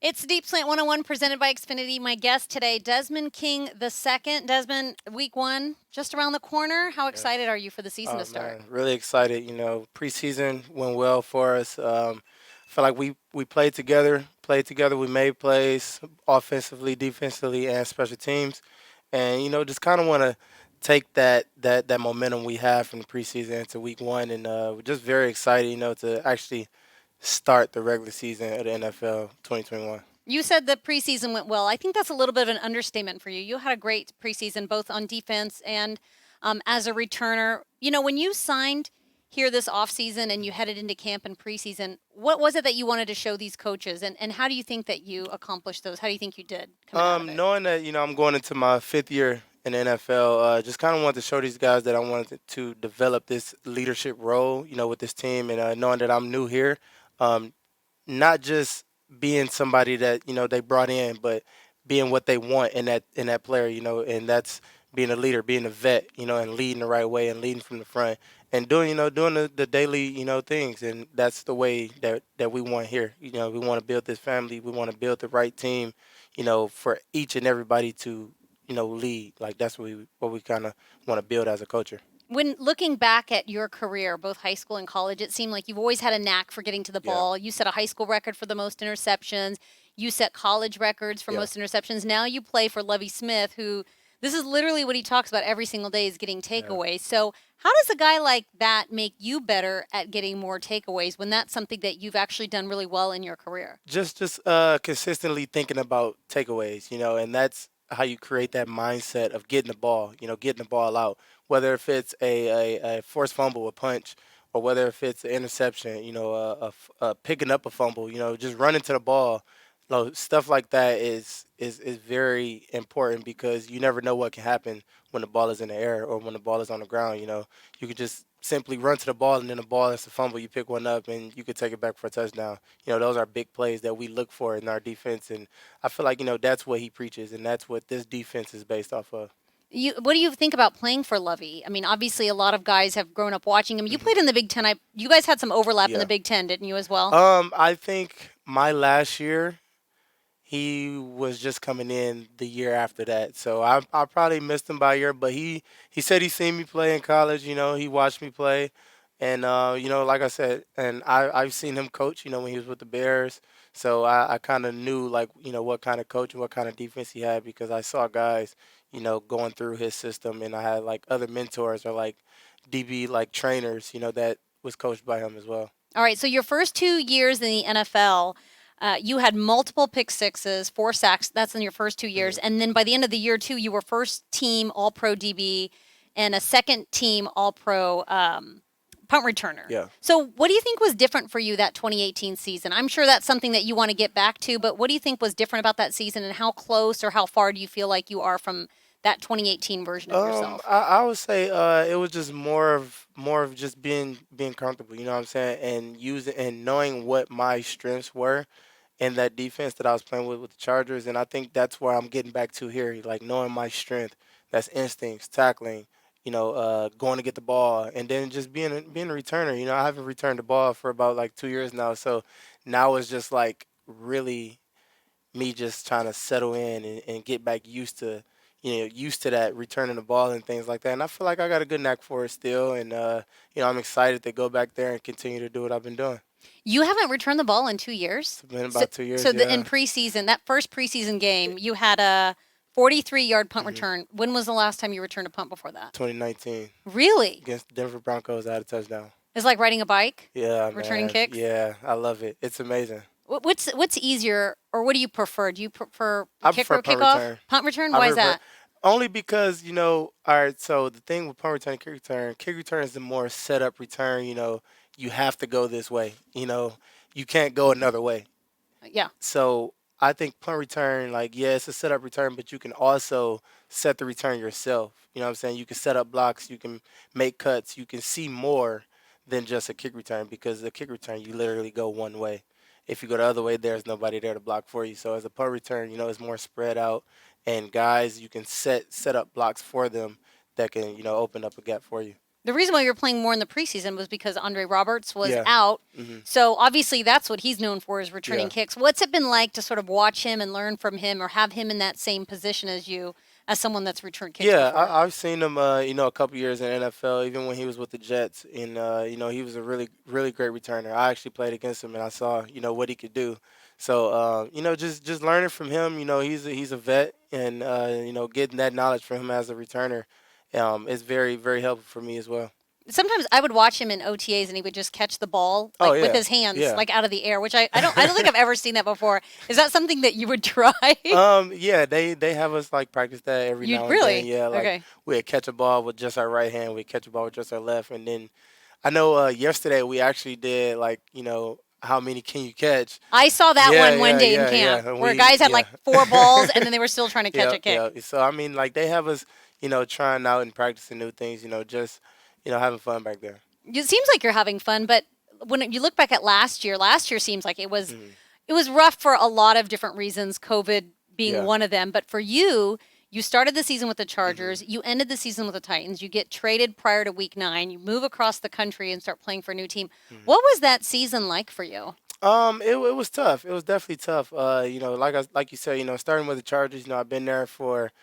It's Deep Slant 101 presented by Xfinity. My guest today, Desmond King II. Desmond, week one, just around the corner. How excited Yes. are you for the season to Oh start? man, really excited. Preseason went well for us. Feel like we played together. We made plays offensively, defensively, and special teams. And just kind of want to take that momentum we have from the preseason into week one, and we're just very excited. To actually start the regular season of the NFL 2021. You said the preseason went well. I think that's a little bit of an understatement for you. You had a great preseason, both on defense and as a returner. When you signed here this offseason and you headed into camp and preseason, what was it that you wanted to show these coaches? And how do you think that you accomplished those? How do you think you did coming out of it? Knowing that I'm going into my fifth year in the NFL, just kind of wanted to show these guys that I wanted to develop this leadership role, with this team, and knowing that I'm new here, um, not just being somebody that they brought in, but being what they want in that player, and that's being a leader, being a vet, and leading the right way and leading from the front and doing the daily things, and that's the way that we want here. We want to build this family, we want to build the right team, for each and everybody to lead. Like that's what we kind of want to build as a culture. When looking back at your career, both high school and college, it seemed like you've always had a knack for getting to the Yeah, ball. You set a high school record for the most interceptions. You set college records for yeah, most interceptions. Now you play for Lovie Smith, who this is literally what he talks about every single day is getting yeah. takeaways. So, how does a guy like that make you better at getting more takeaways when that's something that you've actually done really well in your career? Just consistently thinking about takeaways, and that's how you create that mindset of getting the ball, getting the ball out. Whether if it's a forced fumble, a punch, or whether if it's an interception, picking up a fumble, just running to the ball. Stuff like that is very important because you never know what can happen when the ball is in the air or when the ball is on the ground. You could just simply run to the ball, and then the ball is a fumble. You pick one up and you could take it back for a touchdown. Those are big plays that we look for in our defense, and I feel like that's what he preaches, and that's what this defense is based off of. What do you think about playing for Lovey? I mean, obviously, a lot of guys have grown up watching him. You Hmm. played in the Big Ten. You guys had some overlap in the Yeah. Big Ten, didn't you, as well? I think my last year, he was just coming in the year after that, so I probably missed him by a year. But he said he seen me play in college. He watched me play, and like I said, and I've seen him coach. When he was with the Bears, so I kind of knew like what kind of coach and what kind of defense he had because I saw guys going through his system, and I had like other mentors or like DB like trainers that was coached by him as well. All right. So your first 2 years in the NFL, you had multiple pick sixes, 4 sacks. That's in your first 2 years, Hmm. and then by the end of the year, too, you were first team All Pro DB and a second team All Pro punt returner. Yeah. So, what do you think was different for you that 2018 season? I'm sure that's something that you want to get back to, but what do you think was different about that season, and how close or how far do you feel like you are from that 2018 version of yourself? I would say it was just more of just being comfortable, you know what I'm saying, and using and knowing what my strengths were in that defense that I was playing with the Chargers, and I think that's where I'm getting back to here, like knowing my strength, that's instincts, tackling, going to get the ball, and then just being a returner. I haven't returned the ball for about like 2 years now, so now it's just like really me just trying to settle in and get back used to that returning the ball and things like that. And I feel like I got a good knack for it still, and I'm excited to go back there and continue to do what I've been doing. You haven't returned the ball in 2 years. It's been So, about 2 years, so in yeah. preseason, that first preseason game, you had a 43-yard punt Hmm. return. When was the last time you returned a punt before that? 2019 Really? against the Denver Broncos, I had a touchdown. It's like riding a bike, Yeah, returning man. kicks. Yeah, I love it. It's amazing. What's easier, or what do you prefer? Do you prefer I kick prefer or punt kickoff? return. Punt return? I Why is prefer that? only because all right. So the thing with punt return, kick return is the more set up return. You have to go this way. You can't go another way. Yeah. So I think punt return, like, yeah, it's a setup return, but you can also set the return yourself. You know what I'm saying? You can set up blocks, you can make cuts, you can see more than just a kick return because the kick return, you literally go one way. If you go the other way, there's nobody there to block for you. So as a punt return, it's more spread out, and guys, you can set up blocks for them that can open up a gap for you. The reason why you were playing more in the preseason was because Andre Roberts was Yeah. out. Hmm. So obviously that's what he's known for, is returning Yeah. kicks. What's it been like to sort of watch him and learn from him, or have him in that same position as you, as someone that's returned kicks Yeah, before? I've seen him, a couple years in the NFL, even when he was with the Jets, and he was a really, really great returner. I actually played against him, and I saw, what he could do. So, just learning from him. He's a vet, and getting that knowledge from him as a returner, is very, very helpful for me as well. Sometimes I would watch him in OTAs and he would just catch the ball Oh like with yeah, his hands yeah. like out of the air, which I don't think I've ever seen that before. Is that something that you would try? Yeah, they have us like practice that every You'd now and then. really? Yeah, like Okay. we'd catch a ball with just our right hand, we'd catch a ball with just our left, and then I know yesterday we actually did like how many can you catch? I saw that Yeah, one yeah, day in yeah, camp yeah. And where guys had yeah. like 4 balls and then they were still trying to catch Yeah, a kick. yeah. So I mean, like they have us, trying out and practicing new things. Just having fun back there. It seems like you're having fun, but when you look back at last year seems like it was Hmm. it was rough for a lot of different reasons, COVID being Yeah. one of them. But for you, you started the season with the Hmm. Chargers, you ended the season with the Titans, you get traded prior to week 9, you move across the country and start playing for a new team. Hmm. What was that season like for you? It was tough. It was definitely tough. Like you said, starting with the Chargers, I've been there for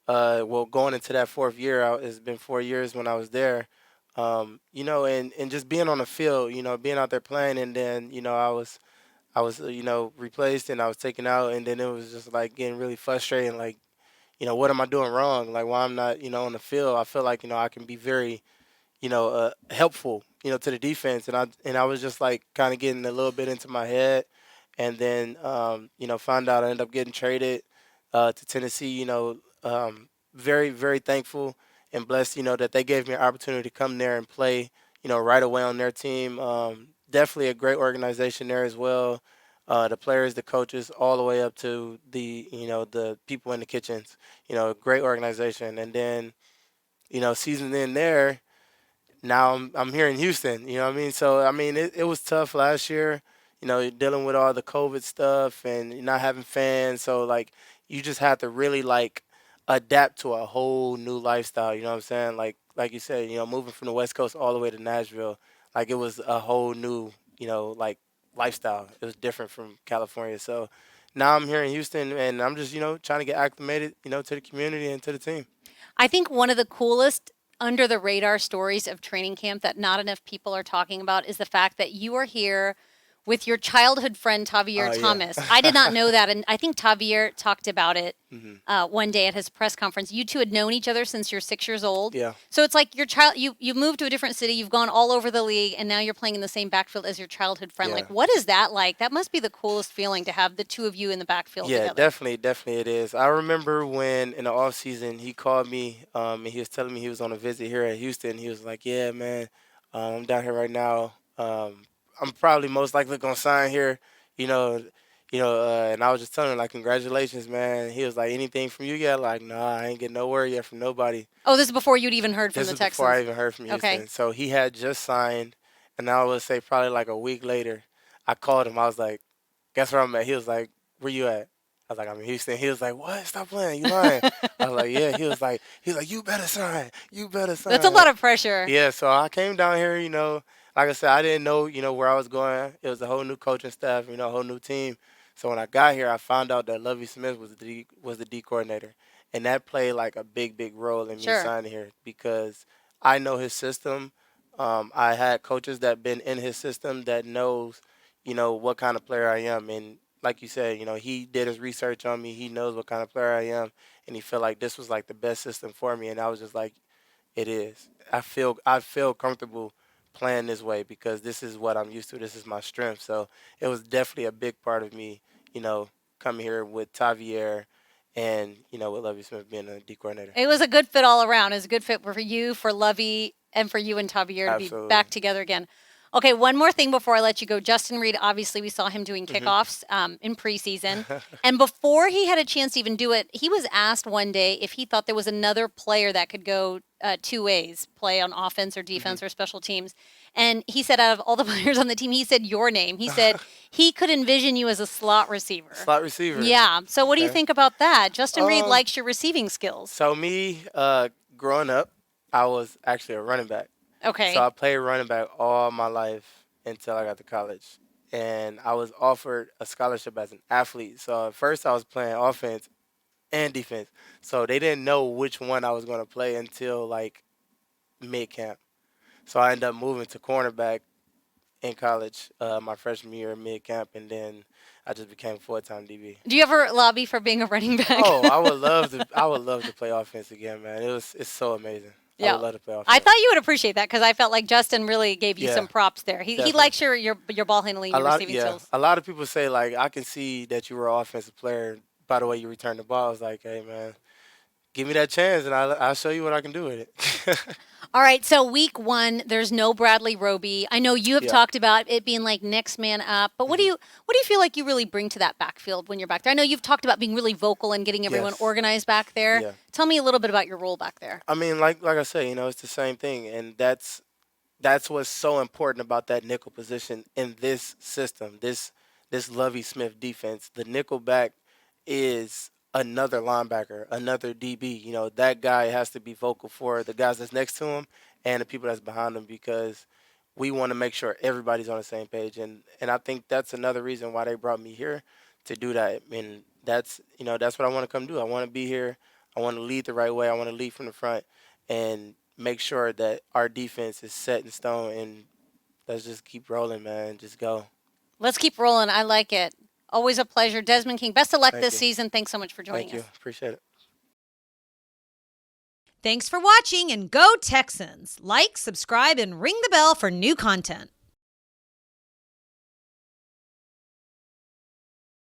going into that fourth year. It's been 4 years when I was there. And just being on the field, being out there playing, and then I was replaced and I was taken out, and then it was just like getting really frustrating. Like, what am I doing wrong? Like, why I'm not on the field? I feel like I can be very helpful, to the defense. And I was just like kind of getting a little bit into my head, and then found out I ended up getting traded to Tennessee. Very very thankful and blessed, that they gave me an opportunity to come there and play, right away on their team. Definitely a great organization there as well. The players, the coaches, all the way up to the people in the kitchens. Great organization. And then season in there, now I'm here in Houston. You know what I mean? So I mean, it was tough last year. Dealing with all the COVID stuff and not having fans. So like, you just have to really like adapt to a whole new lifestyle. You know what I'm saying? Like you said, moving from the West Coast all the way to Nashville, like it was a whole new like lifestyle. It was different from California. So now I'm here in Houston and I'm just trying to get acclimated to the community and to the team. I think one of the coolest under the radar stories of training camp that not enough people are talking about is the fact that you are here with your childhood friend Tavier Oh yeah. Thomas. I did not know that, and I think Tavier talked about it Hmm. one day at his press conference. You two had known each other since you're 6 years old, Yeah. so it's like your child. You moved to a different city. You've gone all over the league, and now you're playing in the same backfield as your childhood friend. Yeah. Like, what is that like? That must be the coolest feeling to have the two of you in the backfield Yeah, together. definitely, definitely it is. I remember when in the off season he called me, and he was telling me he was on a visit here at Houston. He was like, "Yeah, man, I'm down here right now. I'm probably most likely gonna sign here, you know, And I was just telling him like, "Congratulations, man." He was like, "Anything from you yet?" Like, "Nah, I ain't getting no word yet from nobody." Oh, this is before you'd even heard from This the is before I Texans. even heard from Okay. Houston. So he had just signed, and I would say probably like a week later, I called him. I was like, "Guess where I'm at?" He was like, "Where you at?" I was like, "I'm in Houston." He was like, "What? Stop playing. You lying." I was like, "Yeah." He was like, "You better sign. You better That's a sign." lot of pressure. Yeah, so I came down here, like I said, I didn't know, where I was going. It was a whole new coaching staff, a whole new team. So when I got here, I found out that Lovie Smith was the D coordinator, and that played like a big, big role in me Sure. signing here because I know his system. I had coaches that been in his system that knows, what kind of player I am, and like you said, he did his research on me. He knows what kind of player I am, and he felt like this was like the best system for me, and I was just like, it is. I feel comfortable playing this way because this is what I'm used to. This is my strength. So it was definitely a big part of me, coming here with Tavier and with Lovie Smith being a D coordinator. It was a good fit all around. It was a good fit for you, for Lovey, and for you and Tavier to be Absolutely. back together again. Okay, one more thing before I let you go. Justin Reed, obviously, we saw him doing Hmm. kickoffs in preseason. And before he had a chance to even do it, he was asked one day if he thought there was another player that could go 2 ways, play on offense or Hmm. defense or special teams. And he said, out of all the players on the team, he said your name. He said he could envision you as a slot receiver. Slot receiver. Yeah. So what do you Okay. think about that? Justin Reed Um. likes your receiving skills. So me, growing up, I was actually a running back. So Okay. I played running back all my life until I got to college. And I was offered a scholarship as an athlete. So at first I was playing offense and defense. So they didn't know which one I was going to play until like mid camp. So I ended up moving to cornerback in college, my freshman year mid camp, and then I just became full time DB. Do you ever lobby for being a running back? Oh, I would love to. I would love to play offense again, man. It's so amazing. I Yeah. would love to play I offense. thought you would appreciate that because I felt like Justin really gave you Yeah, some props there. He definitely. likes your ball handling, A your lot, receiving yeah. skills. A lot of people say like I can see that you were an offensive player by the way you return the ball. I was like, hey man, give me that chance and I'll show you what I can do with it. All right, so week 1, there's no Bradley Roby. I know you have Yeah. talked about it being like next man up, but what do Hmm. you feel like you really bring to that backfield when you're back there? I know you've talked about being really vocal and getting everyone Yes. organized back there. Yeah. Tell me a little bit about your role back there. I mean, like I say, it's the same thing, and that's what's so important about that nickel position in this system, this Lovey Smith defense. The nickel back is another linebacker, another DB. That guy has to be vocal for the guys that's next to him and the people that's behind him because we want to make sure everybody's on the same page. And I think that's another reason why they brought me here to do that. And that's what I want to come do. I want to be here. I want to lead the right way. I want to lead from the front and make sure that our defense is set in stone. And let's just keep rolling, man. Just go. Let's keep rolling. I like it. Always a pleasure. Desmond King, best of luck Thank this you. season. Thanks so much for joining Thank you. us. Appreciate it. Thanks for watching and go Texans. Like, subscribe, and ring the bell for new content.